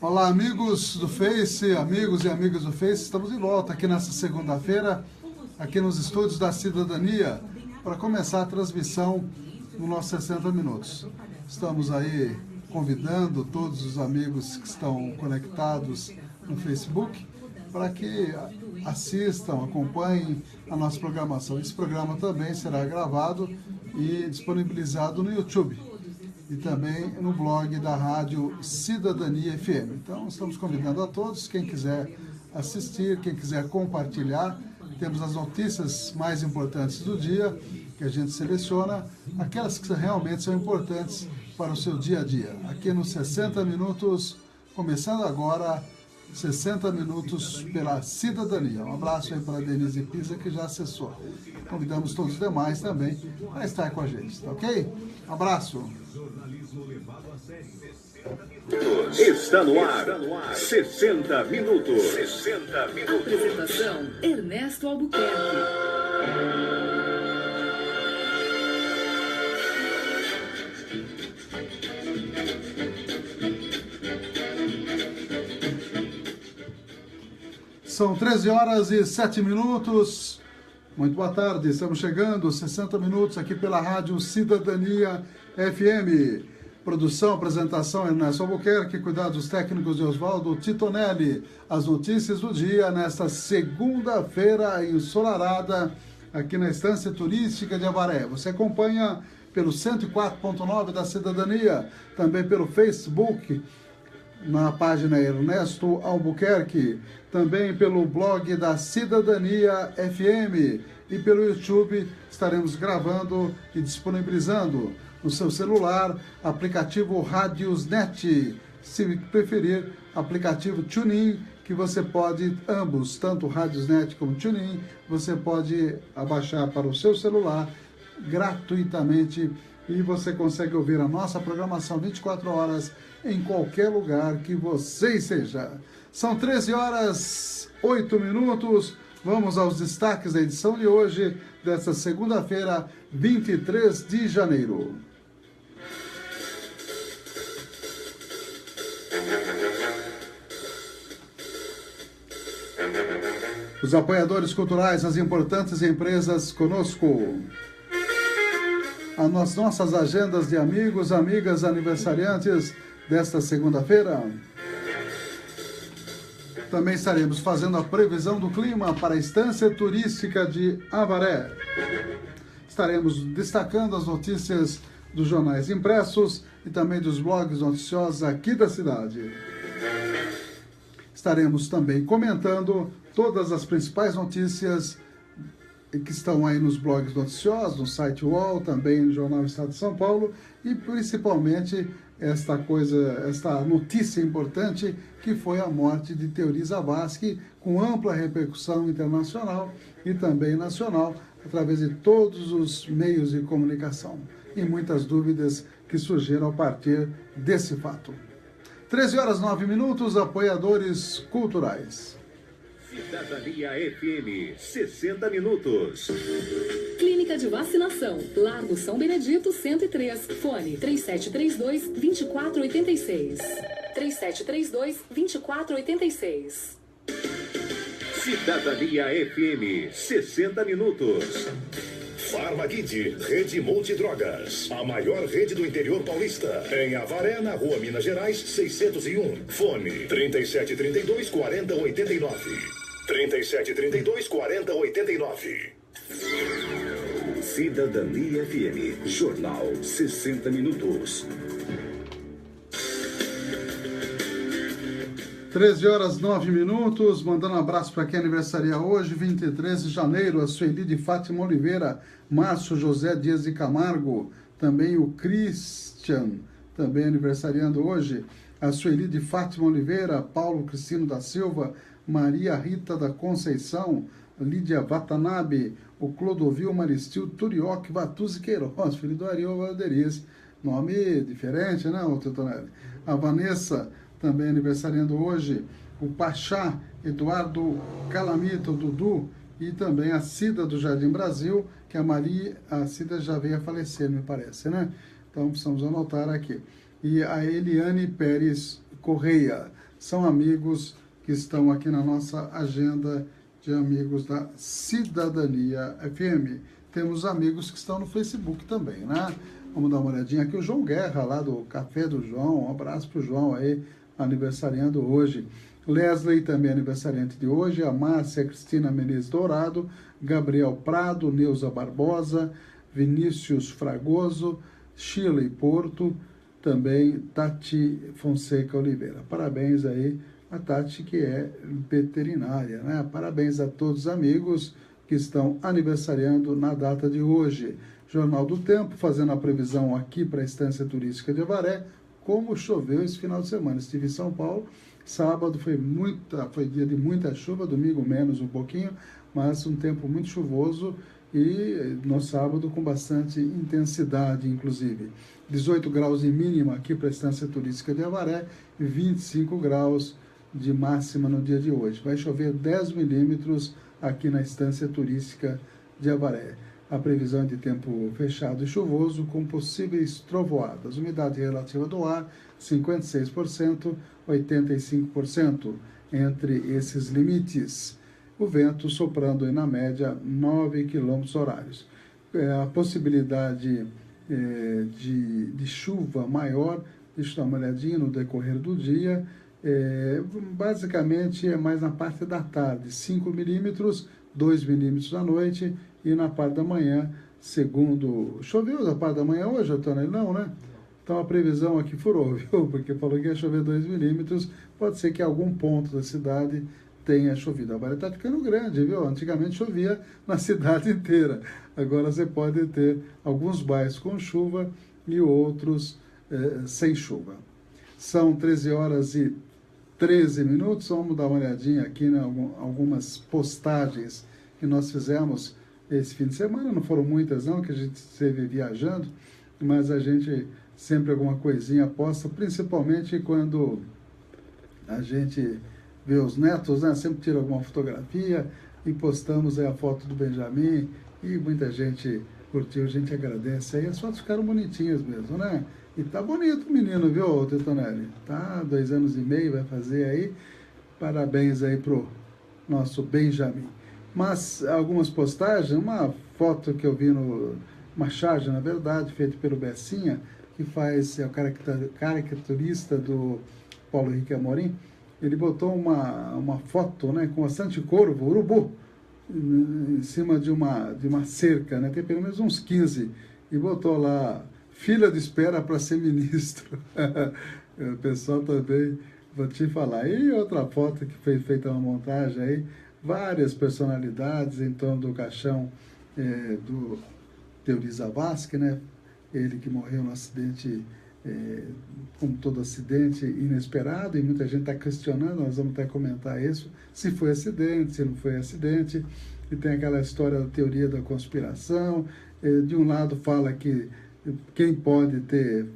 Olá, amigos do Face, amigos e amigas do Face, estamos de volta aqui nessa segunda-feira, aqui nos estúdios da Cidadania, para começar a transmissão no nosso 60 Minutos. Estamos aí convidando todos os amigos que estão conectados no Facebook para que assistam, acompanhem a nossa programação. Esse programa também será gravado e disponibilizado no YouTube e também no blog da Rádio Cidadania FM. Então, estamos convidando a todos, quem quiser assistir, quem quiser compartilhar. Temos as notícias mais importantes do dia, que a gente seleciona, aquelas que realmente são importantes para o seu dia a dia. Aqui nos 60 Minutos, começando agora, 60 Minutos pela Cidadania. Um abraço aí para a Denise Pisa, que já acessou. Convidamos todos os demais também para estar com a gente, tá ok? Um abraço. Está no ar, 60 Minutos. 60 Minutos. Apresentação, Ernesto Albuquerque. São 13 horas e 7 minutos. Muito boa tarde, estamos chegando, 60 minutos aqui pela Rádio Cidadania FM. Produção, apresentação, Ernesto Albuquerque, cuidados técnicos de Oswaldo Titonelli. As notícias do dia nesta segunda-feira ensolarada aqui na Estância Turística de Avaré. Você acompanha pelo 104.9 da Cidadania, também pelo Facebook, na página Ernesto Albuquerque, também pelo blog da Cidadania FM e pelo YouTube. Estaremos gravando e disponibilizando no seu celular aplicativo Radiosnet, se preferir aplicativo TuneIn, que você pode, ambos, tanto Radiosnet como TuneIn, você pode abaixar para o seu celular gratuitamente e você consegue ouvir a nossa programação 24 horas em qualquer lugar que você esteja. São 13 horas, 8 minutos. Vamos aos destaques da edição de hoje, desta segunda-feira, 23 de janeiro. Os apoiadores culturais, as importantes empresas conosco. As nossas agendas de amigos, amigas, aniversariantes desta segunda-feira. Também estaremos fazendo a previsão do clima para a Estância Turística de Avaré. Estaremos destacando as notícias dos jornais impressos e também dos blogs noticiosos aqui da cidade. Estaremos também comentando todas as principais notícias que estão aí nos blogs noticiosos, no site UOL, também no Jornal Estado de São Paulo, e principalmente esta notícia importante que foi a morte de Teori Zavascki, com ampla repercussão internacional e também nacional, através de todos os meios de comunicação, e muitas dúvidas que surgiram a partir desse fato. 13 horas 9 minutos, apoiadores culturais. Cidadania FM, 60 Minutos. Clínica de Vacinação, Largo São Benedito, 103. Fone 3732-2486. 3732-2486. Cidadania FM, 60 Minutos. Farmaguide, Rede Multidrogas, a maior rede do interior paulista. Em Avaré, na Rua Minas Gerais, 601. Fone 3732-4089. 3732-4089. Cidadania FM, Jornal 60 Minutos. 13 horas 9 minutos, mandando um abraço para quem aniversaria hoje, 23 de janeiro, a Sueli de Fátima Oliveira, Márcio José Dias de Camargo, também o Christian, também aniversariando hoje, a Sueli de Fátima Oliveira, Paulo Cristino da Silva, Maria Rita da Conceição, Lídia Watanabe, o Clodovil Maristil Turioc Vatuzzi Queiroz, filho do Ariel Valderiz, nome diferente, né, Titonelli? A Vanessa, também aniversariando hoje, o Pachá Eduardo Calamito, Dudu, e também a Cida do Jardim Brasil, que a Cida já veio a falecer, me parece, né? Então precisamos anotar aqui. e a Eliane Pérez Correia. São amigos que estão aqui na nossa agenda de amigos da Cidadania FM. Temos amigos que estão no Facebook também, né? Vamos dar uma olhadinha aqui. O João Guerra, lá do Café do João. Um abraço para o João aí, aniversariando hoje. Leslie, também aniversariante de hoje. A Márcia Cristina Menezes Dourado. Gabriel Prado, Neuza Barbosa, Vinícius Fragoso, Shirley Porto, também Tati Fonseca Oliveira. Parabéns aí a Tati, que é veterinária, né? Parabéns a todos os amigos que estão aniversariando na data de hoje. Jornal do Tempo, fazendo a previsão aqui para a Estância Turística de Avaré, como choveu esse final de semana. Estive em São Paulo, sábado foi dia de muita chuva, domingo menos um pouquinho, mas um tempo muito chuvoso e no sábado com bastante intensidade, inclusive. 18 graus de mínima aqui para a Estância Turística de Avaré, 25 graus de máxima no dia de hoje. Vai chover 10 milímetros aqui na Estância Turística de Avaré. A previsão é de tempo fechado e chuvoso, com possíveis trovoadas. Umidade relativa do ar, 56%, 85%, entre esses limites. O vento soprando aí na média 9 km horários. A possibilidade de chuva maior, deixa eu dar uma olhadinha no decorrer do dia, basicamente é mais na parte da tarde, 5 milímetros, 2 milímetros à noite, e na parte da manhã, segundo... Choveu na parte da manhã hoje, Antônio? Não, né? Então a previsão aqui furou, viu? Porque falou que ia chover 2 milímetros, pode ser que algum ponto da cidade tenha chovido. Agora está ficando grande, viu? Antigamente chovia na cidade inteira. Agora você pode ter alguns bairros com chuva e outros sem chuva. São 13 horas e 13 minutos. Vamos dar uma olhadinha aqui em algumas postagens que nós fizemos esse fim de semana. Não foram muitas não, que a gente esteve viajando, mas a gente sempre alguma coisinha posta, principalmente quando a gente vê os netos, né? Sempre tira alguma fotografia e postamos aí a foto do Benjamin e muita gente curtiu, a gente agradece aí. As fotos ficaram bonitinhas mesmo, né? E tá bonito o menino, viu, Tetonelli? Tá, 2 anos e meio vai fazer aí. Parabéns aí pro nosso Benjamin. Mas algumas postagens, uma foto que eu vi uma charge, na verdade, feita pelo Bessinha, que é o caricaturista do Paulo Henrique Amorim. Ele botou uma foto, né, com bastante corvo, urubu, em cima de uma cerca, né, tem pelo menos uns 15, e botou lá, fila de espera para ser ministro. O pessoal também, vou te falar. E outra foto que foi feita uma montagem aí, várias personalidades em torno do caixão do Teori Zavascki, né, ele que morreu no acidente, como todo acidente inesperado, e muita gente está questionando, nós vamos até comentar isso, se foi acidente, se não foi acidente, e tem aquela história da teoria da conspiração, de um lado fala que quem pode ter,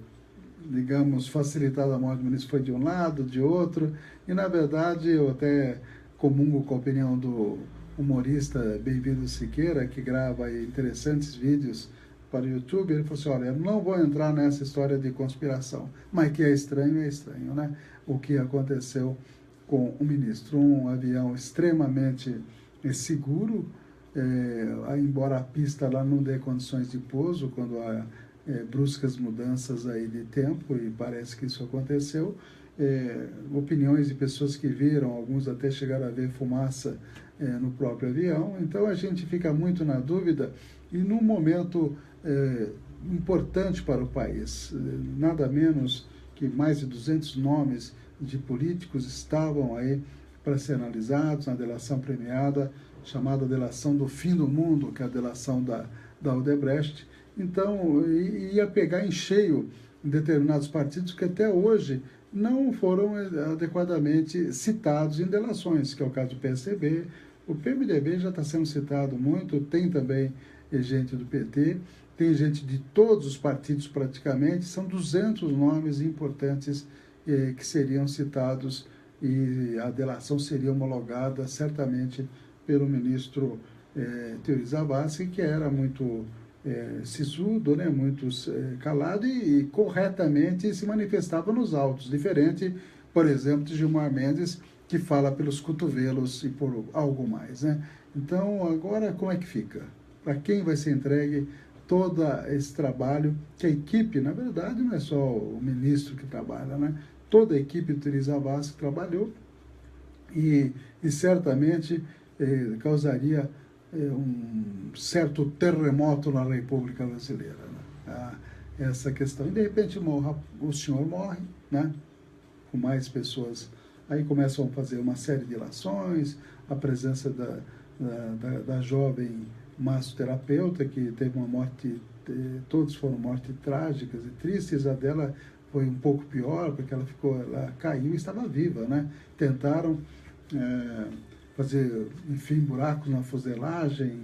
digamos, facilitado a morte do ministro foi de um lado, de outro, e na verdade eu até comungo com a opinião do humorista Bem-vindo Siqueira, que grava aí interessantes vídeos para o YouTube. Ele falou assim, olha, eu não vou entrar nessa história de conspiração, mas que é estranho, né? O que aconteceu com o ministro. Um avião extremamente seguro, embora a pista lá não dê condições de pouso, quando há bruscas mudanças aí de tempo, e parece que isso aconteceu. Opiniões de pessoas que viram, alguns até chegaram a ver fumaça no próprio avião. Então a gente fica muito na dúvida, e num momento importante para o país, nada menos que mais de 200 nomes de políticos estavam aí para ser analisados na delação premiada, chamada delação do fim do mundo, que é a delação da Odebrecht. Então, ia pegar em cheio em determinados partidos que até hoje não foram adequadamente citados em delações, que é o caso do PSDB. O PMDB já está sendo citado muito, tem também gente do PT, tem gente de todos os partidos praticamente, são 200 nomes importantes que seriam citados, e a delação seria homologada certamente pelo ministro Teori Zavascki, que era muito sisudo, né, muito calado e corretamente se manifestava nos autos, diferente, por exemplo, de Gilmar Mendes, que fala pelos cotovelos e por algo mais, né? Então, agora como é que fica? Para quem vai ser entregue todo esse trabalho, que a equipe, na verdade, não é só o ministro que trabalha, né? Toda a equipe do Terry Zavascki trabalhou e certamente causaria um certo terremoto na República Brasileira, né? Essa questão. E, de repente, o senhor morre, né? Com mais pessoas. Aí começam a fazer uma série de ilações, a presença da jovem massoterapeuta, que teve uma morte, todos foram mortes trágicas e tristes, a dela foi um pouco pior, porque ela caiu e estava viva, né? Tentaram fazer, enfim, buracos na fuselagem,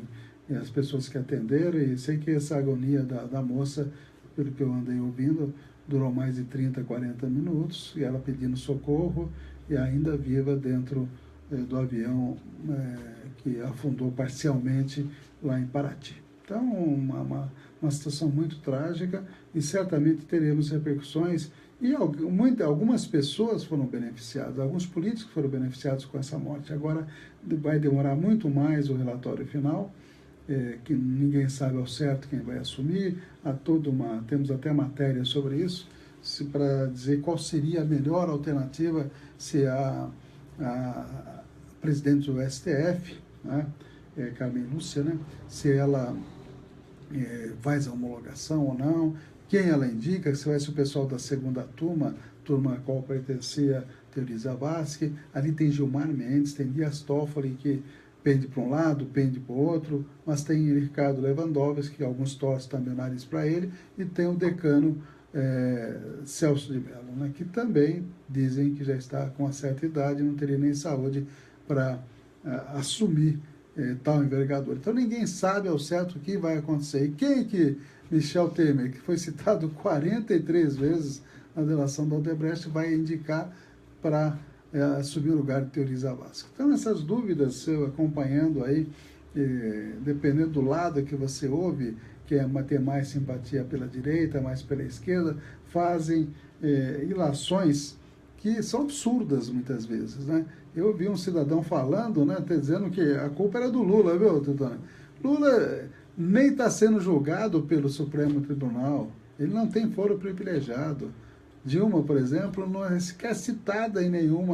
e as pessoas que atenderam, e sei que essa agonia da moça, pelo que eu andei ouvindo, durou mais de 30, 40 minutos, e ela pedindo socorro, e ainda viva dentro do avião que afundou parcialmente lá em Paraty. Então, uma situação muito trágica, e certamente teremos repercussões, e algumas pessoas foram beneficiadas, alguns políticos foram beneficiados com essa morte. Agora vai demorar muito mais o relatório final, que ninguém sabe ao certo quem vai assumir, temos até matéria sobre isso, para dizer qual seria a melhor alternativa, se a presidente do STF, né, Carmen Lúcia, né, se ela faz a homologação ou não, quem ela indica, se vai ser o pessoal da segunda turma a qual pertencia Terry Zavascki. Ali tem Gilmar Mendes, tem Dias Toffoli, que pende para um lado, pende para o outro, mas tem Ricardo Lewandowski, que alguns torcem também o nariz para ele, e tem o decano Celso de Mello, né, que também dizem que já está com uma certa idade e não teria nem saúde para assumir tal envergadura. Então ninguém sabe ao certo o que vai acontecer. E quem que Michel Temer, que foi citado 43 vezes na delação da Odebrecht, vai indicar para assumir o lugar de Terry Zavascki? Então essas dúvidas, acompanhando aí, dependendo do lado que você ouve, que é ter mais simpatia pela direita, mais pela esquerda, fazem ilações que são absurdas muitas vezes, né? Eu vi um cidadão falando, né, dizendo que a culpa era do Lula, viu, Titone? Lula nem está sendo julgado pelo Supremo Tribunal, ele não tem foro privilegiado. Dilma, por exemplo, não é sequer citada em nenhum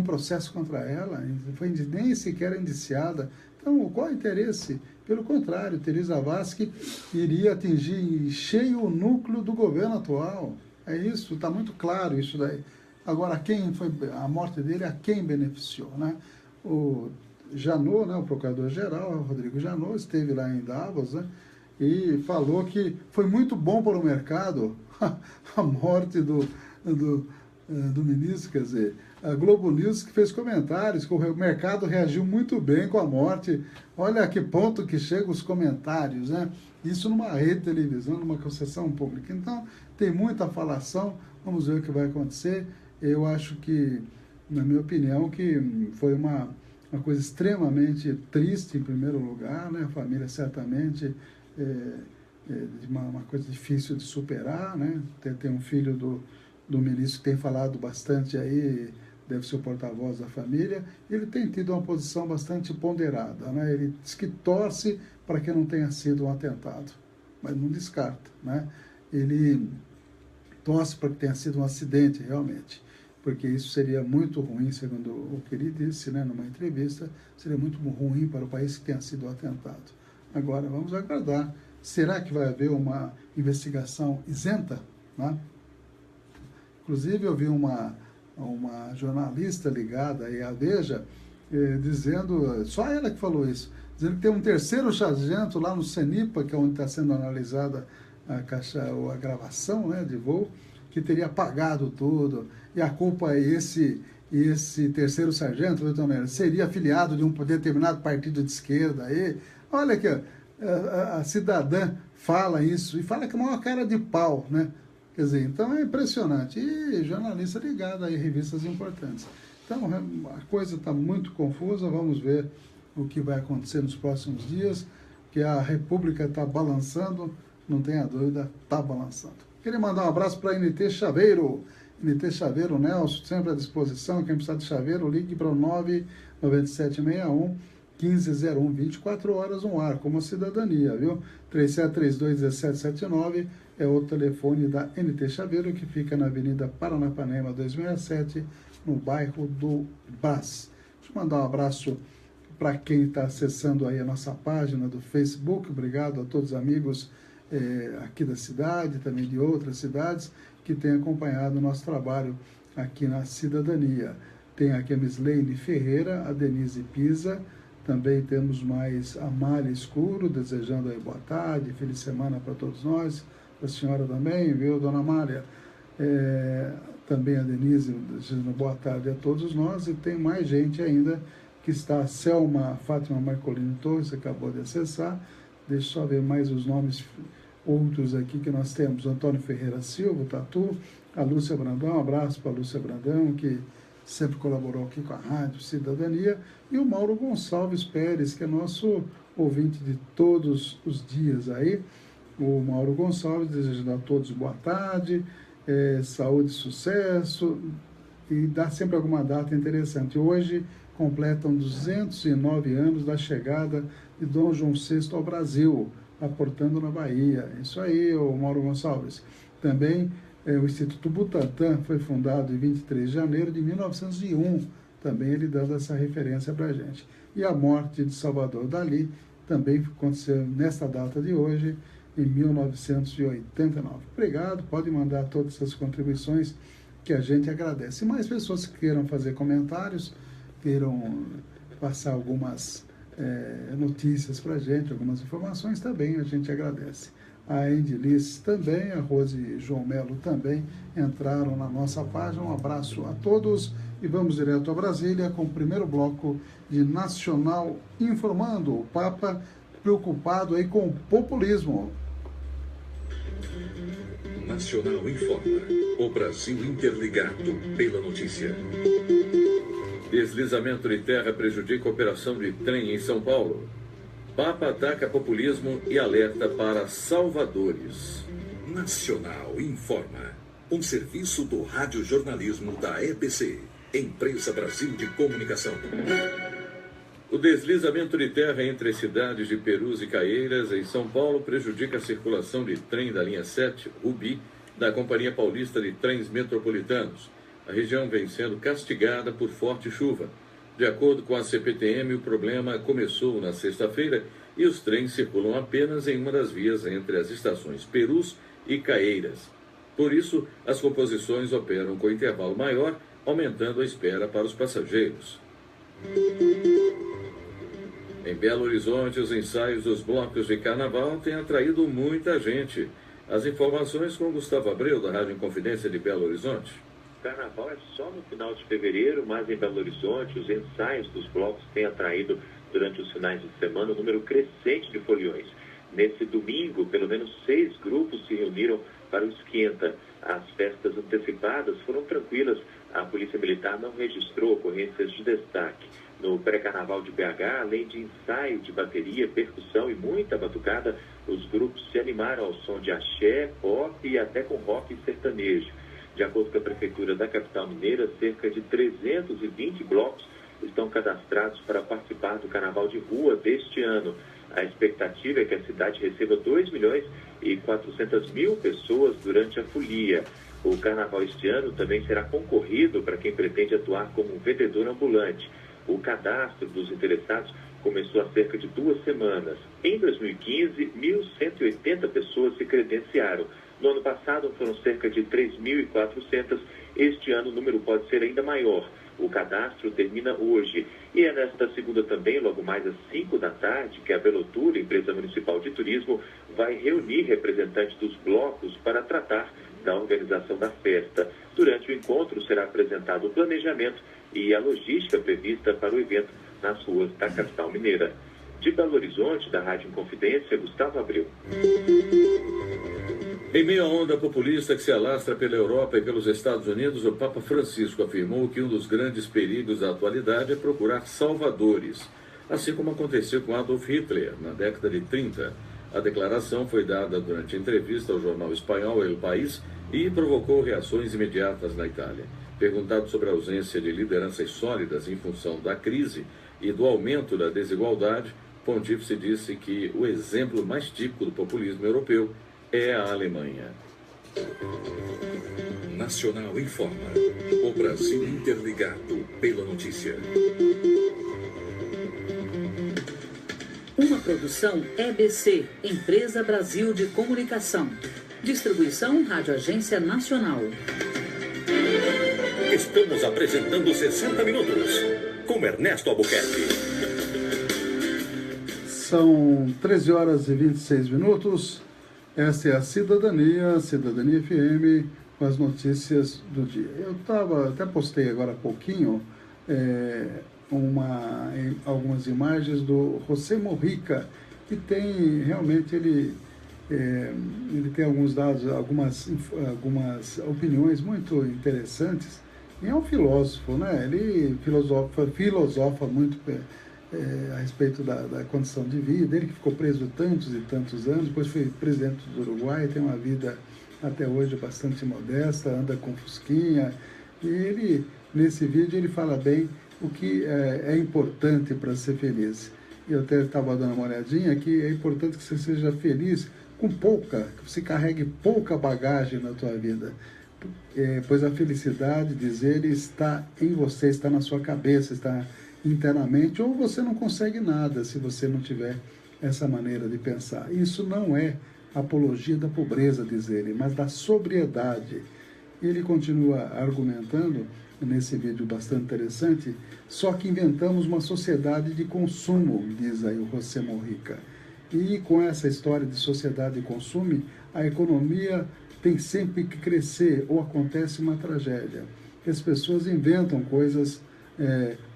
processo contra ela, foi nem sequer indiciada. Então, qual é o interesse? Pelo contrário, Terry Zavascki iria atingir em cheio o núcleo do governo atual. É isso, está muito claro isso daí. Agora, a morte dele, a quem beneficiou, né? O Janot, né, o procurador-geral, Rodrigo Janot, esteve lá em Davos, né, e falou que foi muito bom para o mercado a morte do ministro, quer dizer, a Globo News que fez comentários, que o mercado reagiu muito bem com a morte. Olha a que ponto que chegam os comentários, né? Isso numa rede de televisão, numa concessão pública. Então, tem muita falação, vamos ver o que vai acontecer. Eu acho que, na minha opinião, que foi uma coisa extremamente triste, em primeiro lugar, né? A família certamente uma coisa difícil de superar, né? Tem um filho do ministro que tem falado bastante aí, deve ser o porta-voz da família, ele tem tido uma posição bastante ponderada, né? Ele diz que torce para que não tenha sido um atentado, mas não descarta, né? Ele torce para que tenha sido um acidente, realmente, porque isso seria muito ruim, segundo o que ele disse, né, numa entrevista, seria muito ruim para o país que tenha sido um atentado. Agora, vamos aguardar. Será que vai haver uma investigação isenta, né? Inclusive, eu vi uma jornalista ligada aí à Veja, dizendo, só ela que falou isso, dizendo que tem um terceiro sargento lá no CENIPA, que é onde está sendo analisada a gravação, né, de voo, que teria apagado tudo, e a culpa é esse terceiro sargento, seria afiliado de um determinado partido de esquerda. Aí, olha que a cidadã fala isso, e fala que é uma cara de pau, né? Quer dizer, então é impressionante. E jornalista ligado aí, revistas importantes. Então, a coisa está muito confusa, vamos ver o que vai acontecer nos próximos dias. que a República está balançando, não tenha dúvida, está balançando. Queria mandar um abraço para a NT Chaveiro. NT Chaveiro, Nelson, sempre à disposição. Quem precisar de chaveiro, ligue para o 99761 1501, 24 horas no ar, como a cidadania, viu? 3732-1779 é o telefone da NT Chaveiro, que fica na Avenida Paranapanema 267, no bairro do Brás. Deixa eu mandar um abraço para quem está acessando aí a nossa página do Facebook. Obrigado a todos os amigos aqui da cidade, também de outras cidades, que têm acompanhado o nosso trabalho aqui na cidadania. Tem aqui a Mislene Ferreira, a Denise Pisa, também temos mais a Mália Escuro, desejando aí boa tarde, feliz semana para todos nós, para a senhora também, viu, dona Mália? Também a Denise desejando boa tarde a todos nós, e tem mais gente ainda que está, a Selma Fátima Marcolino Torres, que acabou de acessar. Deixa eu só ver mais os nomes outros aqui que nós temos. Antônio Ferreira Silva, Tatu, a Lúcia Brandão, um abraço para a Lúcia Brandão, que sempre colaborou aqui com a Rádio Cidadania, e o Mauro Gonçalves Pérez, que é nosso ouvinte de todos os dias aí. O Mauro Gonçalves desejando a todos boa tarde, saúde e sucesso, e dá sempre alguma data interessante. Hoje completam 209 anos da chegada de Dom João VI ao Brasil, aportando na Bahia. Isso aí, o Mauro Gonçalves. Também o Instituto Butantan foi fundado em 23 de janeiro de 1901, também ele dando essa referência para a gente. E a morte de Salvador Dalí também aconteceu nesta data de hoje, em 1989. Obrigado, pode mandar todas essas contribuições que a gente agradece. E mais pessoas que queiram fazer comentários, queiram passar algumas notícias para a gente, algumas informações, também a gente agradece. A Endilice também, a Rose e João Melo também entraram na nossa página. Um abraço a todos e vamos direto a Brasília com o primeiro bloco de Nacional Informando. O Papa preocupado aí com o populismo. Nacional Informa. O Brasil interligado pela notícia. Deslizamento de terra prejudica a operação de trem em São Paulo. Papa ataca populismo e alerta para salvadores. Nacional Informa. Um serviço do radiojornalismo da EBC, Empresa Brasil de Comunicação. O deslizamento de terra entre as cidades de Perus e Caieiras, em São Paulo, prejudica a circulação de trem da linha 7, Rubi, da Companhia Paulista de Trens Metropolitanos. A região vem sendo castigada por forte chuva. De acordo com a CPTM, o problema começou na sexta-feira e os trens circulam apenas em uma das vias entre as estações Perus e Caieiras. Por isso, as composições operam com intervalo maior, aumentando a espera para os passageiros. Em Belo Horizonte, os ensaios dos blocos de carnaval têm atraído muita gente. As informações com Gustavo Abreu, da Rádio Inconfidência de Belo Horizonte. Carnaval é só no final de fevereiro, mas em Belo Horizonte os ensaios dos blocos têm atraído durante os finais de semana um número crescente de foliões. Nesse domingo, pelo menos 6 grupos se reuniram para o esquenta. As festas antecipadas foram tranquilas, a Polícia Militar não registrou ocorrências de destaque. No pré-carnaval de BH, além de ensaio de bateria, percussão e muita batucada, os grupos se animaram ao som de axé, pop e até com rock sertanejo. De acordo com a Prefeitura da capital mineira, cerca de 320 blocos estão cadastrados para participar do Carnaval de Rua deste ano. A expectativa é que a cidade receba 2.400.000 pessoas durante a folia. O Carnaval este ano também será concorrido para quem pretende atuar como vendedor ambulante. O cadastro dos interessados começou há cerca de 2 semanas. Em 2015, 1.180 pessoas se credenciaram. No ano passado foram cerca de 3.400. Este ano o número pode ser ainda maior. O cadastro termina hoje. E é nesta segunda também, logo mais às 5 da tarde, que a Velotur, empresa municipal de turismo, vai reunir representantes dos blocos para tratar da organização da festa. Durante o encontro será apresentado o planejamento e a logística prevista para o evento nas ruas da capital mineira. De Belo Horizonte, da Rádio Inconfidência, Gustavo Abreu. Em meio à onda populista que se alastra pela Europa e pelos Estados Unidos, o Papa Francisco afirmou que um dos grandes perigos da atualidade é procurar salvadores. assim como aconteceu com Adolf Hitler na década de 30. A declaração foi dada durante entrevista ao jornal espanhol El País e provocou reações imediatas na Itália. Perguntado sobre a ausência de lideranças sólidas em função da crise e do aumento da desigualdade, o pontífice disse que o exemplo mais típico do populismo europeu é a Alemanha. Nacional informa. O Brasil interligado pela notícia. Uma produção EBC, Empresa Brasil de Comunicação. Distribuição Rádio Agência Nacional. Estamos apresentando 60 Minutos com Ernesto Albuquerque. São 13 horas e 26 minutos. Essa é a Cidadania FM, com as notícias do dia. Eu até postei agora há pouquinho algumas imagens do José Mujica, que tem realmente, ele tem alguns dados, algumas opiniões muito interessantes. E é um filósofo, né? Ele filosofa muito a respeito da condição de vida. Ele que ficou preso tantos e tantos anos, depois foi presidente do Uruguai, tem uma vida até hoje bastante modesta, anda com fusquinha. E ele, nesse vídeo, ele fala bem o que é importante para ser feliz. Eu até estava dando uma olhadinha que é importante que você seja feliz com pouca, que você carregue pouca bagagem na tua vida. Pois a felicidade, diz ele, está em você, está na sua cabeça, está internamente, ou você não consegue nada se você não tiver essa maneira de pensar. Isso não é apologia da pobreza, diz ele, mas da sobriedade. Ele continua argumentando, nesse vídeo bastante interessante, só que inventamos uma sociedade de consumo, diz aí o José Mujica. E com essa história de sociedade de consumo, a economia tem sempre que crescer, ou acontece uma tragédia. As pessoas inventam coisas,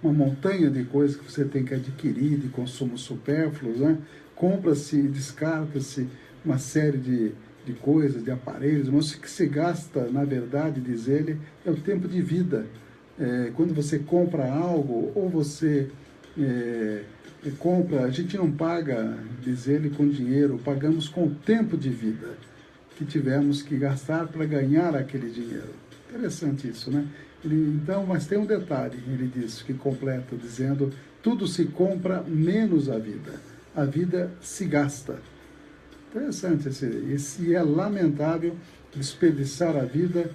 uma montanha de coisas que você tem que adquirir, de consumo supérfluos, né? Compra-se e descarta-se uma série de coisas, de aparelhos, mas o que se gasta, na verdade, diz ele, é o tempo de vida. Quando você compra algo, ou você compra, a gente não paga, diz ele, com dinheiro, pagamos com o tempo de vida que tivemos que gastar para ganhar aquele dinheiro. Interessante isso, né? Então, mas tem um detalhe, ele diz, que completa, dizendo, tudo se compra menos a vida. A vida se gasta. Interessante e é lamentável desperdiçar a vida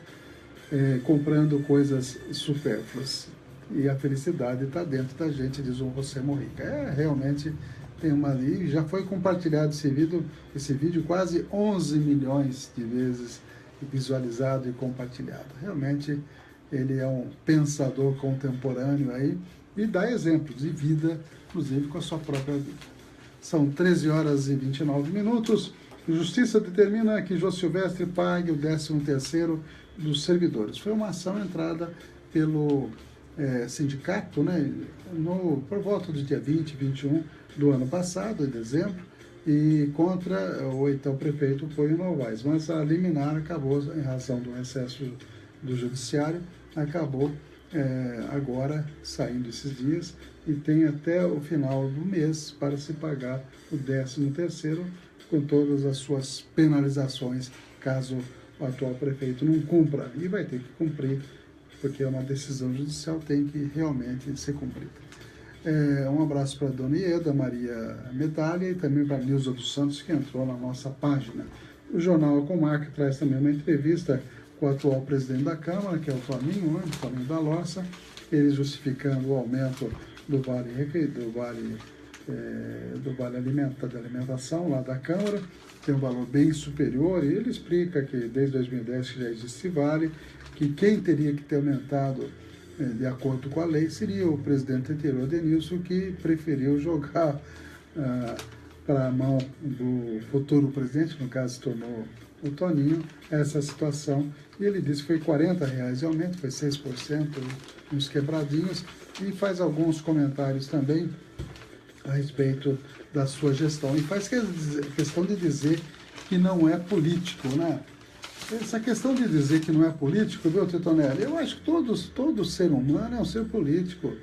comprando coisas supérfluas. E a felicidade está dentro da gente, diz o José Mujica. Realmente tem uma ali, já foi compartilhado esse vídeo quase 11 milhões de vezes visualizado e compartilhado. Realmente ele é um pensador contemporâneo aí e dá exemplos de vida, inclusive com a sua própria vida. São 13 horas e 29 minutos. Justiça determina que Jô Silvestre pague o 13º dos servidores. Foi uma ação entrada pelo sindicato, né, por volta do dia 20, 21 do ano passado, em dezembro, e contra o então prefeito Poio Novaes. Mas a liminar acabou, em razão do recesso do judiciário, acabou agora saindo esses dias e tem até o final do mês para se pagar o 13º com todas as suas penalizações, caso o atual prefeito não cumpra. E vai ter que cumprir, porque é uma decisão judicial, tem que realmente ser cumprida. Um abraço para a dona Ieda Maria Medalha e também para a Nilza dos Santos, que entrou na nossa página. O jornal A Comarca traz também uma entrevista com o atual presidente da Câmara, que é o Toninho, né, Toninho da Lossa, ele justificando o aumento do vale da alimentação lá da Câmara, tem um valor bem superior, e ele explica que desde 2010 que já existe vale, que quem teria que ter aumentado de acordo com a lei seria o presidente anterior, Denilson, que preferiu jogar para a mão do futuro presidente, no caso se tornou o Toninho, essa situação, e ele disse que foi R$40 de aumento, foi 6%, uns quebradinhos, e faz alguns comentários também a respeito da sua gestão, e faz questão de dizer que não é político, né? Essa questão de dizer que não é político, viu, Titonelli? Eu acho que todo ser humano é um ser político.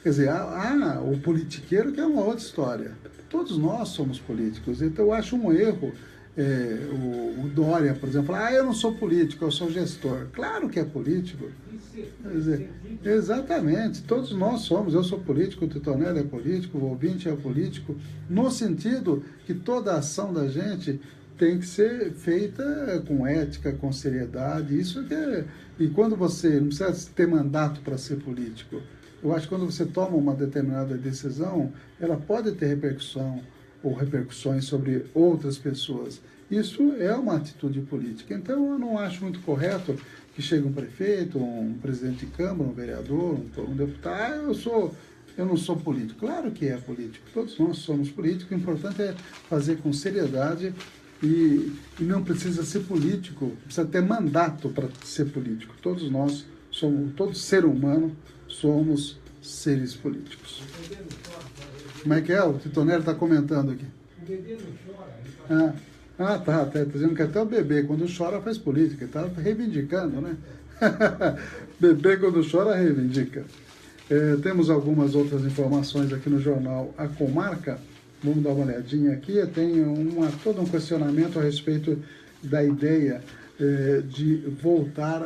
Quer dizer, há o politiqueiro, que é uma outra história. Todos nós somos políticos, então eu acho um erro o Dória, por exemplo, falar, eu não sou político, eu sou gestor. Claro que é político. Quer dizer, exatamente, todos nós somos. Eu sou político, o Titonelli é político, o ouvinte é político, no sentido que toda a ação da gente tem que ser feita com ética, com seriedade. Isso que é. E quando você não precisa ter mandato para ser político, eu acho que quando você toma uma determinada decisão, ela pode ter repercussão ou repercussões sobre outras pessoas. Isso é uma atitude política. Então, eu não acho muito correto que chegue um prefeito, um presidente de Câmara, um vereador, um deputado, eu não sou político. Claro que é político, todos nós somos políticos, o importante é fazer com seriedade e não precisa ser político, precisa ter mandato para ser político. Todos nós somos, todo ser humano, somos seres políticos. Como é que é? O Titonelli está comentando aqui. O bebê não chora. Tá dizendo que até o bebê, quando chora, faz política. Está reivindicando, né? Bebê, quando chora, reivindica. Temos algumas outras informações aqui no jornal A Comarca. Vamos dar uma olhadinha aqui. Tem todo um questionamento a respeito da ideia de voltar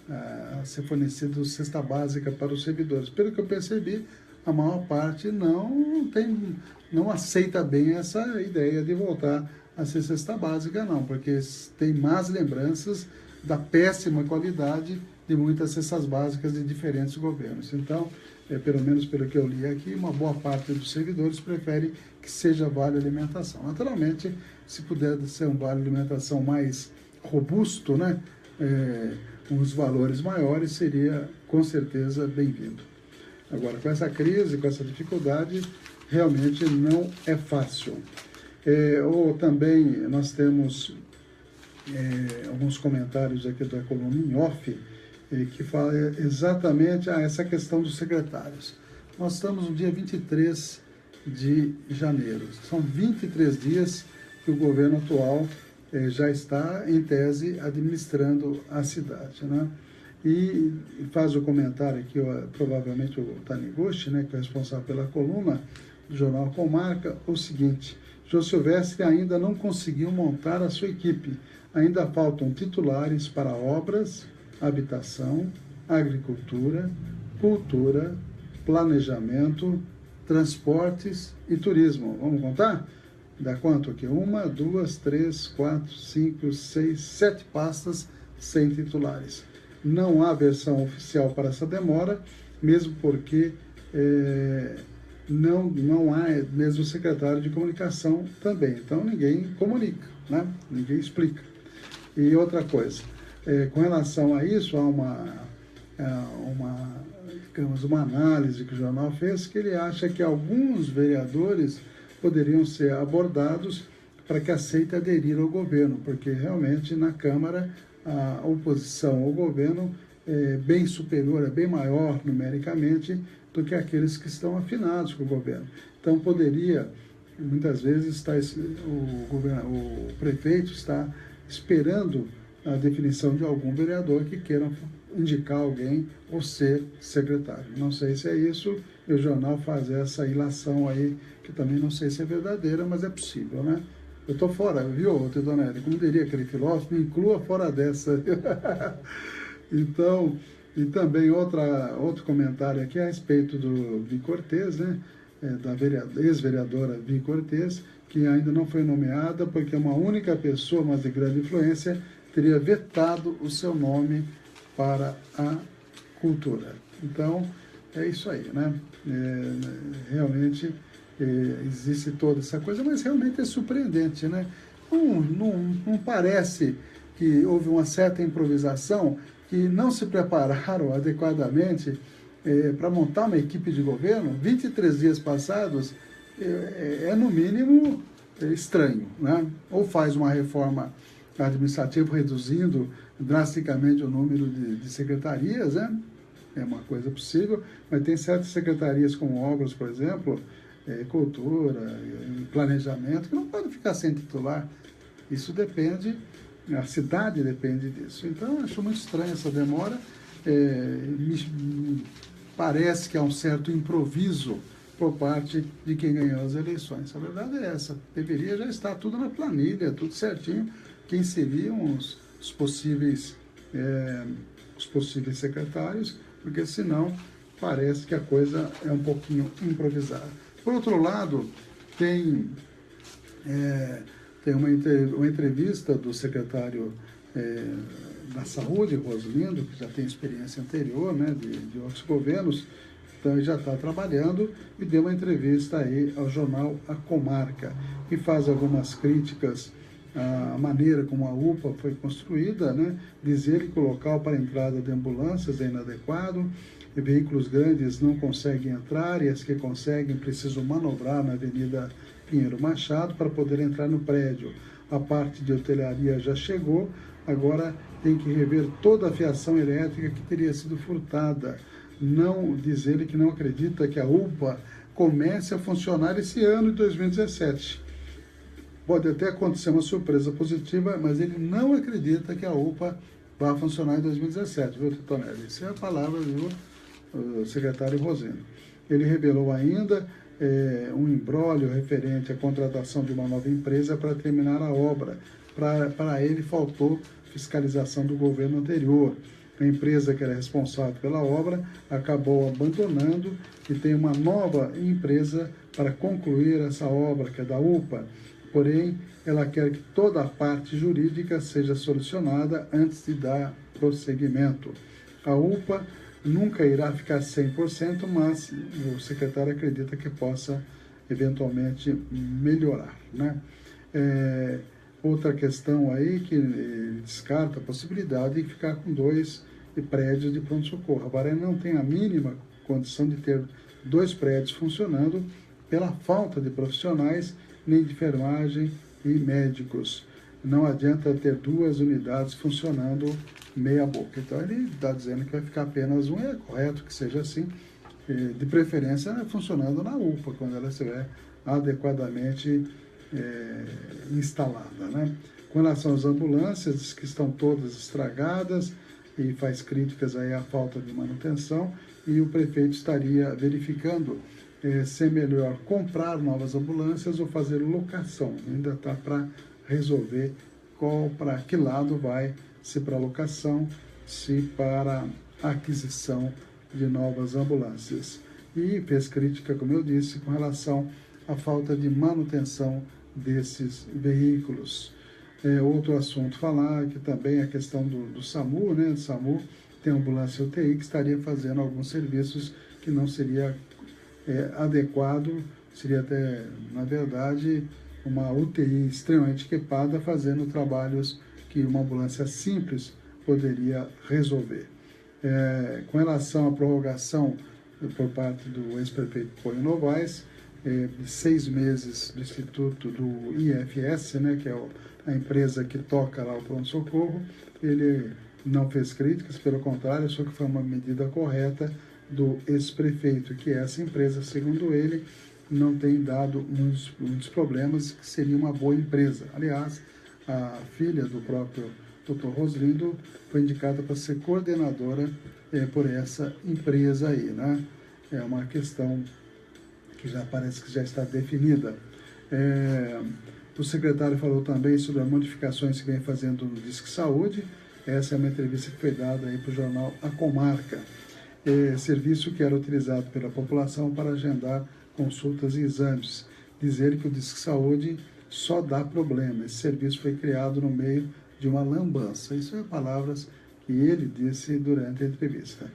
a ser fornecido cesta básica para os servidores. Pelo que eu percebi, a maior parte não aceita bem essa ideia de voltar a ser cesta básica, não, porque tem más lembranças da péssima qualidade de muitas cestas básicas de diferentes governos. Então, pelo menos pelo que eu li aqui, uma boa parte dos servidores prefere que seja vale alimentação. Naturalmente, se puder ser um vale alimentação mais robusto, né, com os valores maiores, seria com certeza bem-vindo. Agora, com essa crise, com essa dificuldade, realmente não é fácil. Ou também nós temos alguns comentários aqui da coluna em off, que fala exatamente essa questão dos secretários. Nós estamos no dia 23 de janeiro. São 23 dias que o governo atual já está, em tese, administrando a cidade, né? E faz o comentário aqui, provavelmente o Taniguchi, né, que é responsável pela coluna do jornal Comarca, o seguinte: Jô Silvestre ainda não conseguiu montar a sua equipe. Ainda faltam titulares para obras, habitação, agricultura, cultura, planejamento, transportes e turismo. Vamos contar? Dá quanto aqui? 1, 2, 3, 4, 5, 6, 7 pastas sem titulares. Não há versão oficial para essa demora, mesmo porque não há mesmo secretário de comunicação também. Então, ninguém comunica, né? Ninguém explica. E outra coisa, com relação a isso, há uma análise que o jornal fez, que ele acha que alguns vereadores poderiam ser abordados para que aceitem aderir ao governo, porque realmente na Câmara a oposição ao governo é bem superior, é bem maior numericamente do que aqueles que estão afinados com o governo. Então poderia, muitas vezes, o prefeito está esperando a definição de algum vereador que queira indicar alguém ou ser secretário. Não sei se é isso, e o jornal faz essa ilação aí, que também não sei se é verdadeira, mas é possível, né? Eu estou fora, viu, Titonelli? Como diria aquele filósofo, me inclua fora dessa. Então, e também outro comentário aqui a respeito do Vi Cortez, né? Da ex-vereadora Vi Cortez, que ainda não foi nomeada porque uma única pessoa, mas de grande influência, teria vetado o seu nome para a cultura. Então, é isso aí, né? Realmente existe toda essa coisa, mas realmente é surpreendente, né? Não parece que houve uma certa improvisação, que não se prepararam adequadamente para montar uma equipe de governo. 23 dias passados no mínimo, estranho, né? Ou faz uma reforma administrativa reduzindo drasticamente o número de secretarias, né? É uma coisa possível, mas tem certas secretarias como obras, por exemplo, cultura, planejamento, que não podem ficar sem titular. Isso depende, a cidade depende disso. Então, acho muito estranha essa demora. parece que há um certo improviso por parte de quem ganhou as eleições. A verdade é essa. Deveria já estar tudo na planilha, tudo certinho, quem seriam os possíveis secretários, porque senão parece que a coisa é um pouquinho improvisada. Por outro lado, tem uma entrevista do secretário da Saúde, Roslindo, que já tem experiência anterior, né, de outros governos, então ele já está trabalhando, e deu uma entrevista aí ao jornal A Comarca, e faz algumas críticas à maneira como a UPA foi construída, né, dizer que o local para a entrada de ambulâncias é inadequado, e veículos grandes não conseguem entrar, e as que conseguem precisam manobrar na Avenida Pinheiro Machado para poder entrar no prédio. A parte de hotelaria já chegou, agora tem que rever toda a fiação elétrica que teria sido furtada. Não dizer que não acredita que a UPA comece a funcionar esse ano de 2017. Pode até acontecer uma surpresa positiva, mas ele não acredita que a UPA vai funcionar em 2017, viu, Titonelli? Essa é a palavra do secretário Rosendo. Ele revelou ainda um imbróglio referente à contratação de uma nova empresa para terminar a obra. Para ele, faltou fiscalização do governo anterior. A empresa que era responsável pela obra acabou abandonando e tem uma nova empresa para concluir essa obra, que é da UPA. Porém, ela quer que toda a parte jurídica seja solucionada antes de dar prosseguimento. A UPA nunca irá ficar 100%, mas o secretário acredita que possa eventualmente melhorar, né? Outra questão aí que ele descarta a possibilidade de ficar com 2 prédios de pronto-socorro. A Varena não tem a mínima condição de ter 2 prédios funcionando pela falta de profissionais, nem de enfermagem e médicos. Não adianta ter 2 unidades funcionando meia boca. Então ele está dizendo que vai ficar apenas um, é correto que seja assim, de preferência funcionando na UPA, quando ela estiver adequadamente instalada, né? Com relação às ambulâncias, diz que estão todas estragadas e faz críticas aí à falta de manutenção, e o prefeito estaria verificando se é melhor comprar novas ambulâncias ou fazer locação. Ainda está para resolver para que lado vai, se para locação, se para aquisição de novas ambulâncias. E fez crítica, como eu disse, com relação à falta de manutenção desses veículos. Outro assunto falar, que também é a questão do SAMU, né? O SAMU tem ambulância UTI que estaria fazendo alguns serviços que não seria adequado, seria até, na verdade, uma UTI extremamente equipada fazendo trabalhos que uma ambulância simples poderia resolver. Com relação à prorrogação por parte do ex-prefeito Pônio Novaes, de 6 meses do Instituto do IFS, né, que é a empresa que toca lá o pronto-socorro, ele não fez críticas, pelo contrário, achou que foi uma medida correta do ex-prefeito, que essa empresa, segundo ele, não tem dado muitos problemas, que seria uma boa empresa. Aliás, a filha do próprio Dr. Roslindo foi indicada para ser coordenadora por essa empresa aí, né? É uma questão que já parece que já está definida. O secretário falou também sobre as modificações que vem fazendo no Disque Saúde. Essa é uma entrevista que foi dada aí para o jornal A Comarca. Serviço que era utilizado pela população para agendar consultas e exames. Dizer que o Disque Saúde só dá problema. Esse serviço foi criado no meio de uma lambança. Isso é palavras que ele disse durante a entrevista.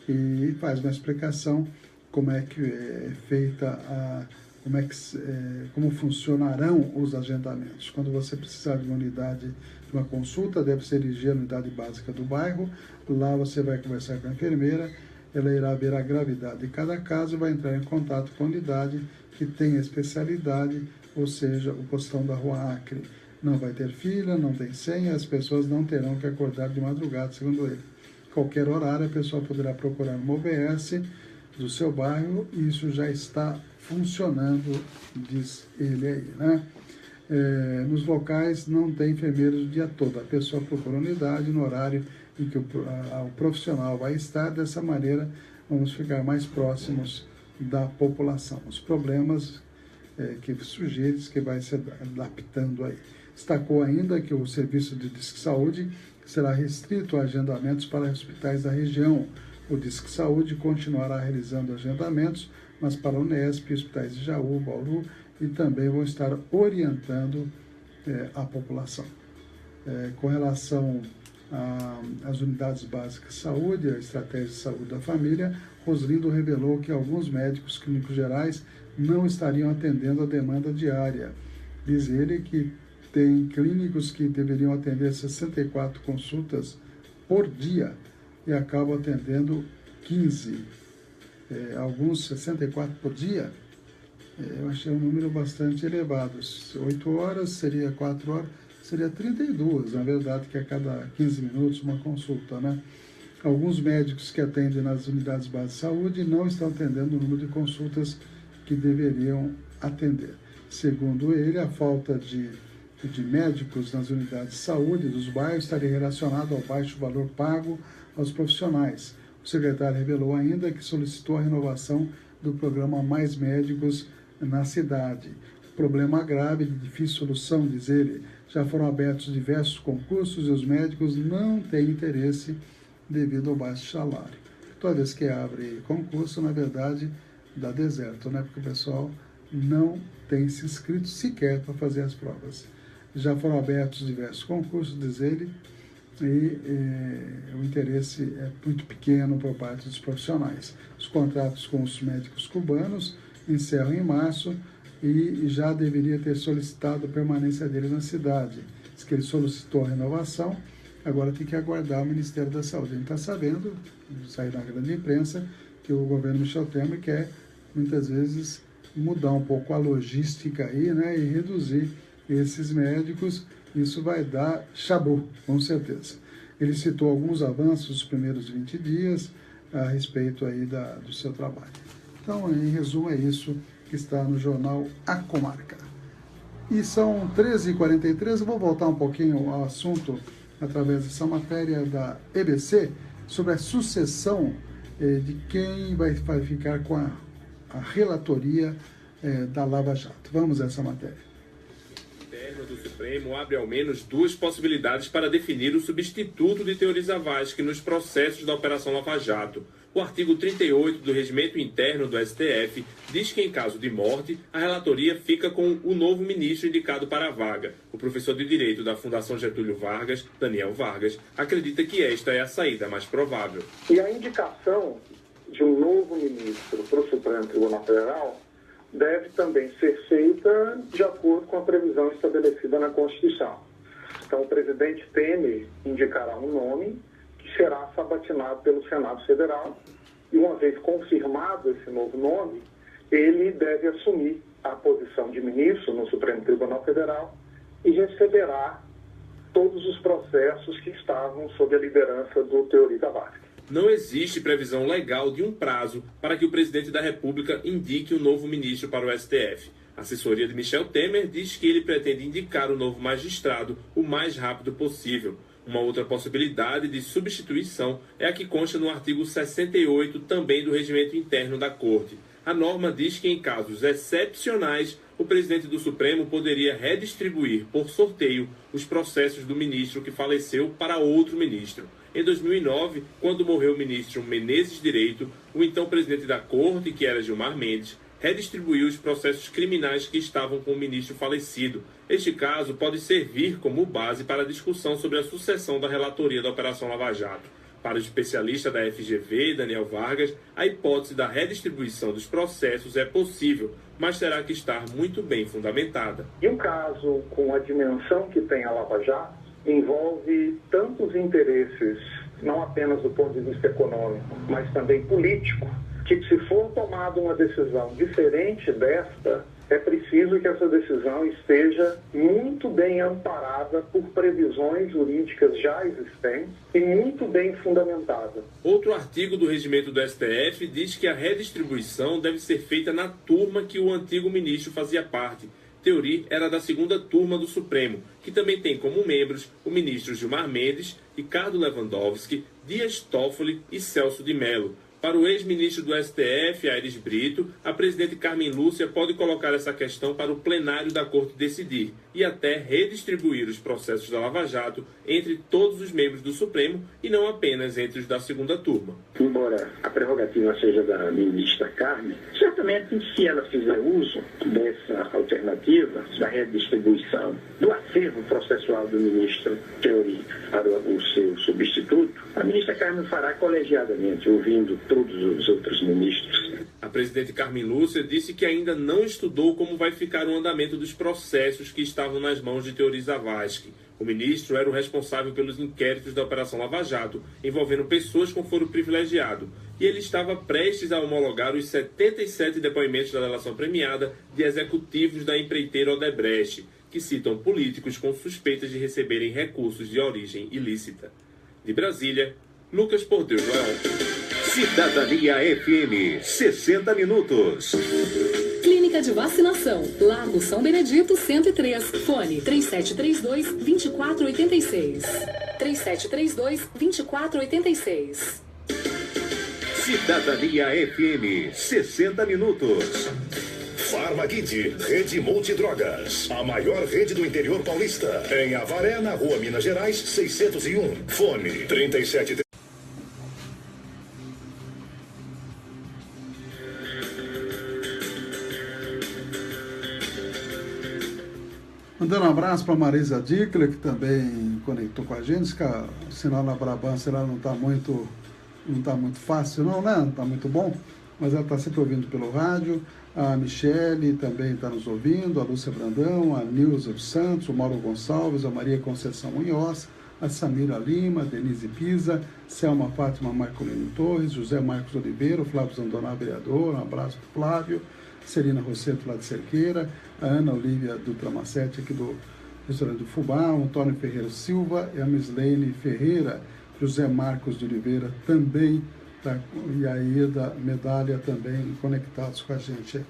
E faz uma explicação como é que é feita como funcionarão os agendamentos. Quando você precisar de uma unidade, de uma consulta, deve se dirigir à unidade básica do bairro. Lá você vai conversar com a enfermeira, ela irá ver a gravidade de cada caso e vai entrar em contato com a unidade que tem a especialidade, ou seja, o postão da Rua Acre. Não vai ter fila, não tem senha, as pessoas não terão que acordar de madrugada, segundo ele. Qualquer horário a pessoa poderá procurar uma OBS do seu bairro, e isso já está funcionando, diz ele aí, né? Nos locais não tem enfermeiros o dia todo, a pessoa procura a unidade no horário em que o profissional vai estar. Dessa maneira vamos ficar mais próximos da população. Os problemas que surgirem, que vai se adaptando aí. Destacou ainda que o serviço de Disque Saúde será restrito a agendamentos para hospitais da região. O Disque Saúde continuará realizando agendamentos, mas para o Unesp, hospitais de Jaú, Bauru, e também vão estar orientando a população. Com relação às unidades básicas de saúde, a estratégia de saúde da família, Roslindo revelou que alguns médicos clínicos gerais não estariam atendendo a demanda diária. Diz ele que tem clínicos que deveriam atender 64 consultas por dia e acabam atendendo 15. Alguns 64 por dia. Eu achei um número bastante elevado. 8 horas seria 4 horas, seria 32, na verdade, que a cada 15 minutos uma consulta, né? Alguns médicos que atendem nas unidades básicas de saúde não estão atendendo o número de consultas que deveriam atender. Segundo ele, a falta de médicos nas unidades de saúde dos bairros estaria relacionada ao baixo valor pago aos profissionais. O secretário revelou ainda que solicitou a renovação do programa Mais Médicos na cidade. Problema grave de difícil solução, diz ele. Já foram abertos diversos concursos e os médicos não têm interesse devido ao baixo salário. Toda vez que abre concurso, na verdade, dá deserto, né? Porque o pessoal não tem se inscrito sequer para fazer as provas. Já foram abertos diversos concursos, diz ele, e o interesse é muito pequeno por parte dos profissionais. Os contratos com os médicos cubanos encerram em março e já deveria ter solicitado a permanência dele na cidade. Diz que ele solicitou a renovação, agora tem que aguardar o Ministério da Saúde. A gente está sabendo, saiu na grande imprensa, que o governo Michel Temer quer, muitas vezes, mudar um pouco a logística aí, né, e reduzir esses médicos. Isso vai dar chabu, com certeza. Ele citou alguns avanços dos primeiros 20 dias a respeito aí do seu trabalho. Então, em resumo, é isso que está no jornal A Comarca. E são 13h43, eu vou voltar um pouquinho ao assunto através dessa matéria da EBC sobre a sucessão de quem vai ficar com a relatoria da Lava Jato. Vamos a essa matéria. Do Supremo abre ao menos duas possibilidades para definir o substituto de Teori Zavascki nos processos da Operação Lava Jato. O artigo 38 do Regimento Interno do STF diz que, em caso de morte, a relatoria fica com o novo ministro indicado para a vaga. O professor de Direito da Fundação Getúlio Vargas, Daniel Vargas, acredita que esta é a saída mais provável. E a indicação de um novo ministro para o Supremo Tribunal Federal deve também ser feita de acordo com a previsão estabelecida na Constituição. Então, o presidente Temer indicará um nome que será sabatinado pelo Senado Federal e, uma vez confirmado esse novo nome, ele deve assumir a posição de ministro no Supremo Tribunal Federal e receberá todos os processos que estavam sob a liderança do Teori Zavascki. Não existe previsão legal de um prazo para que o presidente da República indique o novo ministro para o STF. A assessoria de Michel Temer diz que ele pretende indicar o novo magistrado o mais rápido possível. Uma outra possibilidade de substituição é a que consta no artigo 68 também do Regimento Interno da Corte. A norma diz que, em casos excepcionais, o presidente do Supremo poderia redistribuir por sorteio os processos do ministro que faleceu para outro ministro. Em 2009, quando morreu o ministro Menezes Direito, o então presidente da Corte, que era Gilmar Mendes, redistribuiu os processos criminais que estavam com o ministro falecido. Este caso pode servir como base para a discussão sobre a sucessão da relatoria da Operação Lava Jato. Para o especialista da FGV, Daniel Vargas, a hipótese da redistribuição dos processos é possível, mas terá que estar muito bem fundamentada. E um caso com a dimensão que tem a Lava Jato envolve tantos interesses, não apenas do ponto de vista econômico, mas também político, que se for tomada uma decisão diferente desta, é preciso que essa decisão esteja muito bem amparada por previsões jurídicas já existentes e muito bem fundamentada. Outro artigo do regimento do STF diz que a redistribuição deve ser feita na turma que o antigo ministro fazia parte. Teori era da segunda turma do Supremo, que também tem como membros o ministro Gilmar Mendes, Ricardo Lewandowski, Dias Toffoli e Celso de Mello. Para o ex-ministro do STF, Aires Brito, a presidente Carmen Lúcia pode colocar essa questão para o plenário da Corte decidir e até redistribuir os processos da Lava Jato entre todos os membros do Supremo e não apenas entre os da segunda turma. Embora a prerrogativa seja da ministra Carmen, certamente se ela fizer uso dessa alternativa, da redistribuição do acervo processual do ministro Teori para o seu substituto, a ministra Carmen fará colegiadamente, ouvindo todos os outros ministros. A presidente Carmen Lúcia disse que ainda não estudou como vai ficar o andamento dos processos que estavam nas mãos de Teori Zavascki. O ministro era o responsável pelos inquéritos da Operação Lava Jato, envolvendo pessoas com foro privilegiado, e ele estava prestes a homologar os 77 depoimentos da delação premiada de executivos da empreiteira Odebrecht, que citam políticos com suspeitas de receberem recursos de origem ilícita. De Brasília, Lucas Porteu Joel. Cidadania FM, 60 minutos. Clínica de Vacinação, Largo São Benedito 103, fone 3732-2486. 3732-2486. Cidadania FM, 60 minutos. Farmaguide, Rede Multidrogas, a maior rede do interior paulista. Em Avaré, na Rua Minas Gerais, 601. Fone 37... Mandando um abraço para a Marisa Dickler, que também conectou com a gente, que o sinal na Brabância lá não está muito fácil não, né? Não está muito bom, mas ela está sempre ouvindo pelo rádio. A Michele também está nos ouvindo, a Lúcia Brandão, a Nilza dos Santos, o Mauro Gonçalves, a Maria Conceição Munhoz, a Samira Lima, a Denise Pisa, Selma Fátima Marcolino Torres, José Marcos Oliveira, o Flávio Zandoná, vereador, um abraço para o Flávio, Celina Rosseto lá de Cerqueira, a Ana Olívia Dutramacete aqui do restaurante do Fubá, o Antônio Ferreira Silva e a Mislene Ferreira, José Marcos de Oliveira também, e a Ida Medalha também conectados com a gente.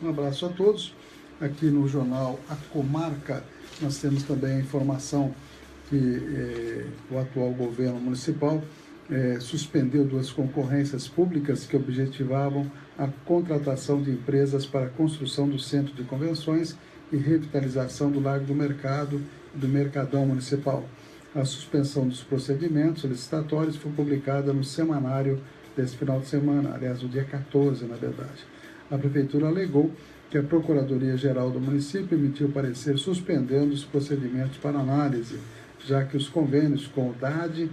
Um abraço a todos. Aqui no jornal A Comarca nós temos também a informação que o atual governo municipal suspendeu 2 concorrências públicas que objetivavam a contratação de empresas para a construção do centro de convenções e revitalização do Largo do Mercado e do Mercadão Municipal. A suspensão dos procedimentos licitatórios foi publicada no semanário desse final de semana, aliás, no dia 14, na verdade. A Prefeitura alegou que a Procuradoria-Geral do município emitiu parecer suspendendo os procedimentos para análise, já que os convênios com o DAD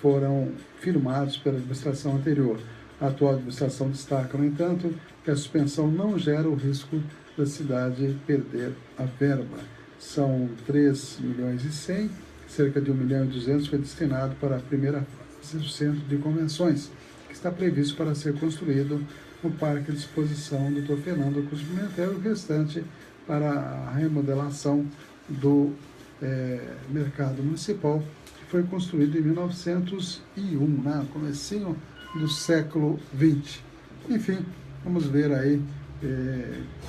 foram firmados pela administração anterior. A atual administração destaca, no entanto, que a suspensão não gera o risco da cidade perder a verba. São 3,1 milhões, cerca de 1,2 milhões foi destinado para a primeira fase do centro de convenções, que está previsto para ser construído no Parque de Exposição Dr. Fernando Cruz Pimentel, e o restante para a remodelação do mercado municipal, que foi construído em 1901, né, comecinho do século XX. Enfim, vamos ver aí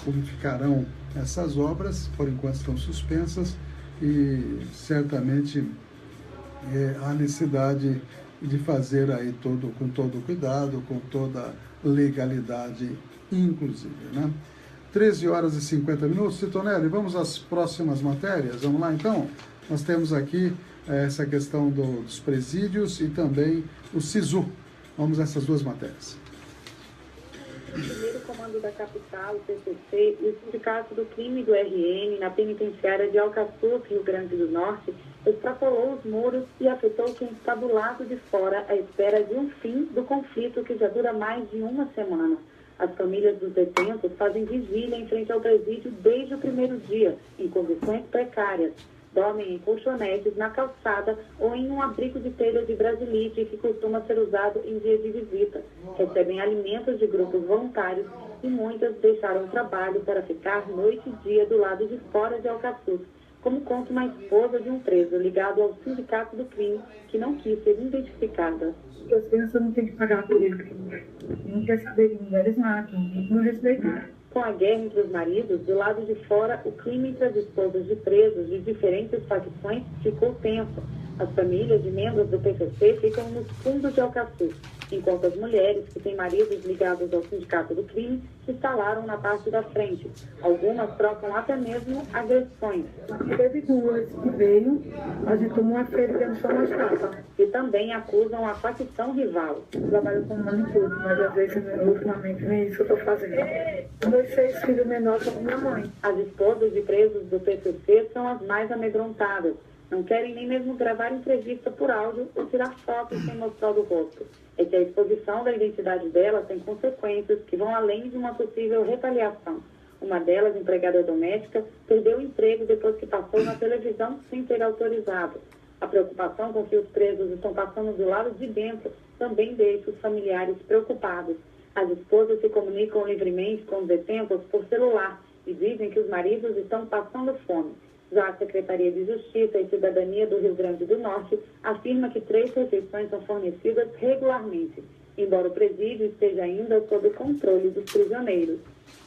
como ficarão essas obras, por enquanto estão suspensas, e certamente há necessidade de fazer aí com todo cuidado, com toda legalidade, inclusive, né? 13 horas e 50 minutos. Titonelli, vamos às próximas matérias? Vamos lá, então? Nós temos aqui essa questão dos presídios e também o SISU. Vamos a essas 2 matérias. O primeiro comando da capital, o PCC, e o Sindicato do Crime do RN na penitenciária de Alcaçuz, Rio Grande do Norte, extrapolou os muros e afetou quem está do lado de fora à espera de um fim do conflito que já dura mais de 1 semana. As famílias dos detentos fazem vigília em frente ao presídio desde o primeiro dia, em condições precárias. Dormem em colchonetes na calçada ou em um abrigo de telha de brasilite que costuma ser usado em dia de visita. Recebem alimentos de grupos voluntários e muitas deixaram o trabalho para ficar noite e dia do lado de fora de Alcaçuz, como conta uma esposa de um preso ligado ao Sindicato do Crime, que não quis ser identificada. As crianças não têm que pagar por ele. Não quer saber de mulheres matam, não respeitar. Com a guerra entre os maridos, do lado de fora, o clima entre as esposas de presos de diferentes facções ficou tenso. As famílias de membros do PCC ficam nos fundos de Alcaçuz. enquanto as mulheres que têm maridos ligados ao sindicato do crime se instalaram na parte da frente. Algumas trocam até mesmo agressões. Teve duas que veio, a gente tomou uma feira e dentro uma chapa. E também acusam a facção rival. Eu trabalho com manicure, mas às vezes ultimamente nem isso que eu estou fazendo. Meus 6 filhos menores são com minha mãe. As esposas de presos do PCC são as mais amedrontadas. Não querem nem mesmo gravar entrevista por áudio ou tirar fotos sem mostrar o rosto. É que a exposição da identidade delas tem consequências que vão além de uma possível retaliação. Uma delas, empregada doméstica, perdeu o emprego depois que passou na televisão sem ter autorizado. A preocupação com que os presos estão passando do lado de dentro também deixa os familiares preocupados. As esposas se comunicam livremente com os detentos por celular e dizem que os maridos estão passando fome. Já a Secretaria de Justiça e Cidadania do Rio Grande do Norte afirma que 3 refeições são fornecidas regularmente, embora o presídio esteja ainda sob o controle dos prisioneiros.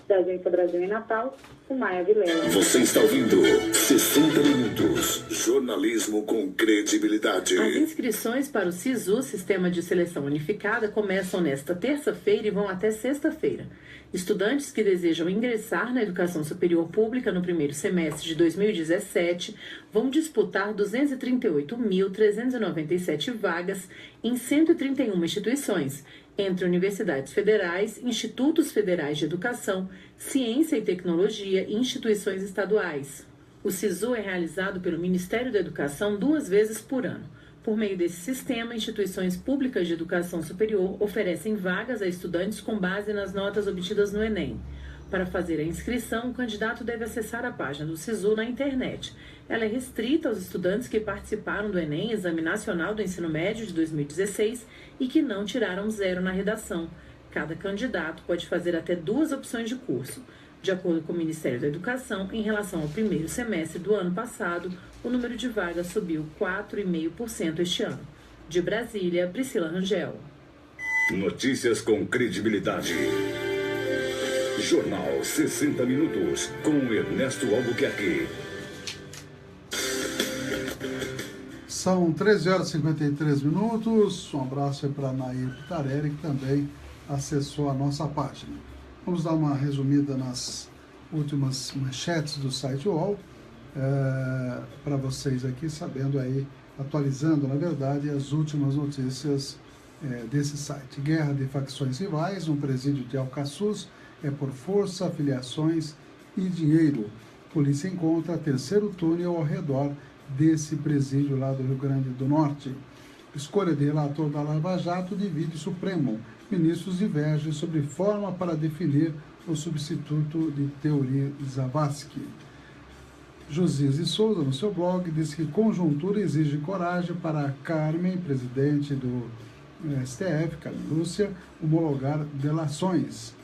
Da Agência Brasil em Natal, Sumaia Vilela. Você está ouvindo 60 Minutos. Jornalismo com credibilidade. As inscrições para o SISU, Sistema de Seleção Unificada, começam nesta terça-feira e vão até sexta-feira. Estudantes que desejam ingressar na educação superior pública no primeiro semestre de 2017 vão disputar 238.397 vagas em 131 instituições, entre universidades federais, institutos federais de educação, ciência e tecnologia e instituições estaduais. O SISU é realizado pelo Ministério da Educação 2 vezes por ano. Por meio desse sistema, instituições públicas de educação superior oferecem vagas a estudantes com base nas notas obtidas no Enem. Para fazer a inscrição, o candidato deve acessar a página do SISU na internet. Ela é restrita aos estudantes que participaram do Enem, Exame Nacional do Ensino Médio de 2016, e que não tiraram 0 na redação. Cada candidato pode fazer até 2 opções de curso. De acordo com o Ministério da Educação, em relação ao primeiro semestre do ano passado, o número de vagas subiu 4,5% este ano. De Brasília, Priscila Rangel. Notícias com credibilidade. Jornal 60 Minutos, com Ernesto Albuquerque. São 13h53. Um abraço aí para a Nair Pitarelli, que também acessou a nossa página. Vamos dar uma resumida nas últimas manchetes do site UOL, para vocês aqui, sabendo aí, atualizando, na verdade, as últimas notícias desse site. Guerra de facções rivais no presídio de Alcaçuz é por força, filiações e dinheiro. Polícia encontra terceiro túnel ao redor desse presídio lá do Rio Grande do Norte. Escolha de relator da Lava Jato divide Supremo. Ministros divergem sobre forma para definir o substituto de Teori Zavascki. Josias Souza, no seu blog, diz que conjuntura exige coragem para Carmen, presidente do STF, Carmen Lúcia, homologar delações.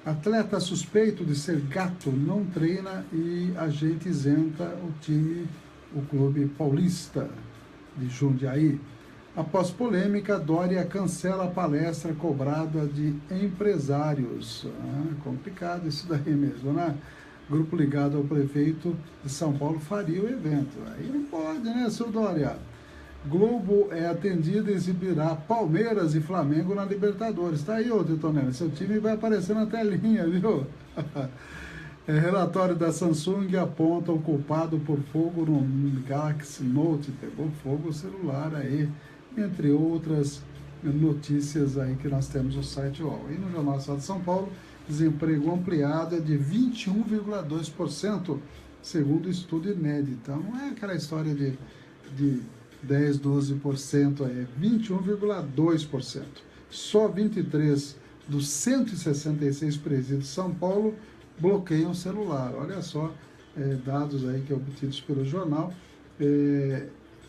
Atleta suspeito de ser gato não treina e agente isenta o time, o Clube Paulista de Jundiaí. Após polêmica, Dória cancela a palestra cobrada de empresários. Complicado isso daí mesmo, né? Grupo ligado ao prefeito de São Paulo faria o evento. Aí não pode, né, seu Dória? Globo é atendido e exibirá Palmeiras e Flamengo na Libertadores. Tá aí, ô Detonelli, seu time vai aparecer na telinha, viu? Relatório da Samsung aponta o culpado por fogo no Galaxy Note. Pegou fogo o celular aí, entre outras notícias aí que nós temos no site UOL. E no Jornal Estado de São Paulo, desemprego ampliado é de 21,2%, segundo estudo inédito. Então, não é aquela história de 10, 12% aí, é 21,2%. Só 23 dos 166 presídios de São Paulo bloqueiam o celular. Olha só, dados aí que obtidos pelo jornal,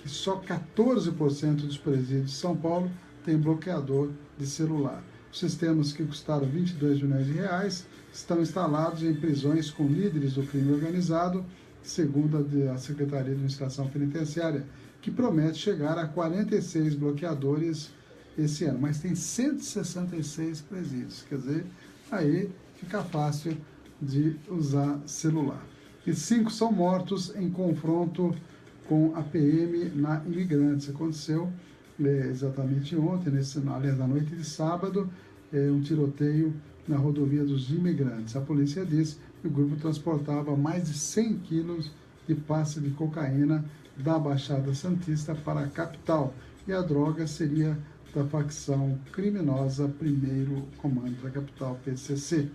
só 14% dos presídios de São Paulo tem bloqueador de celular. Os sistemas que custaram 22 milhões de reais estão instalados em prisões com líderes do crime organizado, segundo a Secretaria de Administração Penitenciária, que promete chegar a 46 bloqueadores esse ano. Mas tem 166 presídios, quer dizer, aí fica fácil de usar celular. E 5 são mortos em confronto com a PM na Imigrantes. Aconteceu exatamente ontem, aliás, na noite de sábado, um tiroteio na rodovia dos imigrantes. A polícia disse que o grupo transportava mais de 100 quilos de pasta de cocaína da Baixada Santista para a capital. E a droga seria da facção criminosa Primeiro Comando da Capital, PCC.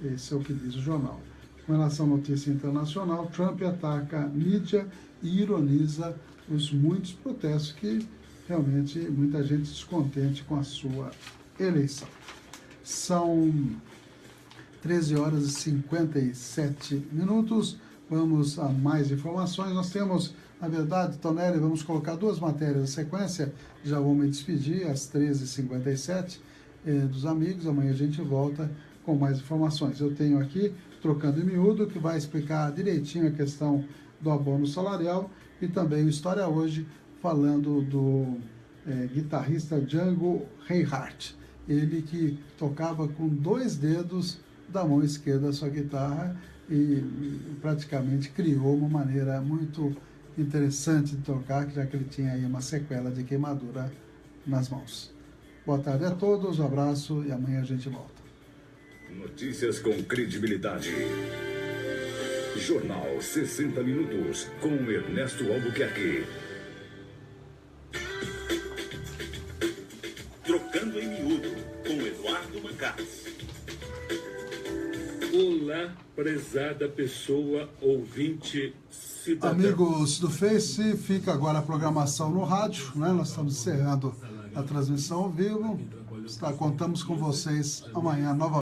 Esse é o que diz o jornal. Com relação à notícia internacional, Trump ataca a mídia e ironiza os muitos protestos que realmente muita gente descontente com a sua eleição. São 13 horas e 57 minutos. Vamos a mais informações. Nós temos, na verdade, Tonelli, vamos colocar duas matérias na sequência. Já vou me despedir às 13h57 dos amigos. Amanhã a gente volta com mais informações. Eu tenho aqui, Trocando em Miúdo, que vai explicar direitinho a questão do abono salarial, e também o História Hoje, falando do guitarrista Django Reinhardt. Ele que tocava com 2 dedos da mão esquerda a sua guitarra e praticamente criou uma maneira muito interessante de tocar, já que ele tinha aí uma sequela de queimadura nas mãos. Boa tarde a todos, um abraço e amanhã a gente volta. Notícias com credibilidade. Jornal 60 Minutos, com Ernesto Albuquerque. Trocando em Miúdo, com Eduardo Mancas. Olá, prezada pessoa, ouvinte, cidadão. Amigos do Face, fica agora a programação no rádio, né? Nós estamos encerrando a transmissão ao vivo. Contamos com vocês amanhã novamente.